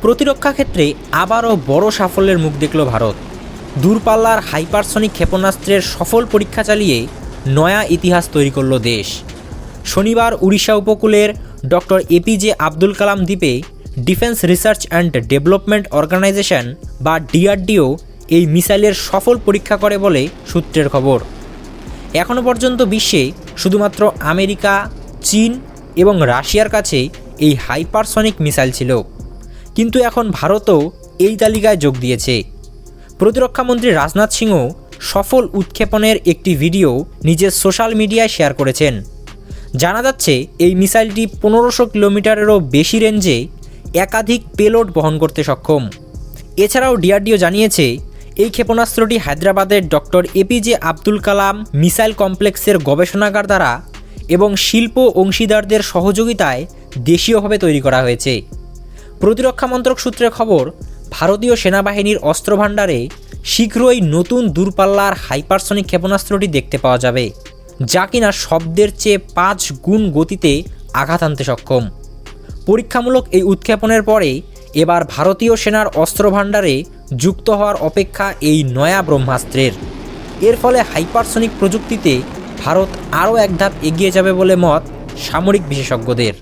প্রতিরক্ষা ক্ষেত্রে আবারও বড় সাফল্যের মুখ দেখল ভারত। দূরপাল্লার হাইপারসনিক ক্ষেপণাস্ত্রের সফল পরীক্ষা চালিয়ে নয়া ইতিহাস তৈরি করল দেশ। শনিবার উড়িষ্যা উপকূলের ডক্টর এপিজে আব্দুল কালাম দ্বীপে defence research and development organisation বা ডিআরডিও এই মিসাইলের সফল পরীক্ষা করে বলে সূত্রের খবর। এখনও পর্যন্ত বিশ্বে শুধুমাত্র আমেরিকা, চীন এবং রাশিয়ার কাছে এই হাইপারসনিক মিসাইল ছিল, কিন্তু এখন ভারতও এই তালিকায় যোগ দিয়েছে। প্রতিরক্ষামন্ত্রী রাজনাথ সিংও সফল উৎক্ষেপণের একটি ভিডিও নিজের সোশ্যাল মিডিয়ায় শেয়ার করেছেন। জানা যাচ্ছে এই মিসাইলটি 1500 কিলোমিটারেরও বেশি রেঞ্জে একাধিক পেলোড বহন করতে সক্ষম। এছাড়াও ডিআরডিও জানিয়েছে এই ক্ষেপণাস্ত্রটি হায়দ্রাবাদের ডক্টর এপিজে আব্দুল কালাম মিসাইল কমপ্লেক্সের গবেষণাগার দ্বারা এবং শিল্প অংশীদারদের সহযোগিতায় দেশীয়ভাবে তৈরি করা হয়েছে। প্রতিরক্ষা মন্ত্রক সূত্রে খবর, ভারতীয় সেনাবাহিনীর অস্ত্রভাণ্ডারে শীঘ্রই নতুন দূরপাল্লার হাইপারসনিক ক্ষেপণাস্ত্রটি দেখতে পাওয়া যাবে, যা কিনা শব্দের চেয়ে 5 গুণ গতিতে আঘাত আনতে সক্ষম। পরীক্ষামূলক এই উৎক্ষেপণের পরে এবার ভারতীয় সেনার অস্ত্রভাণ্ডারে যুক্ত হওয়ার অপেক্ষা এই নয়া ব্রহ্মাস্ত্রের। এর ফলে হাইপারসনিক প্রযুক্তিতে ভারত আরও এক ধাপ এগিয়ে যাবে বলে মত সামরিক বিশেষজ্ঞদের।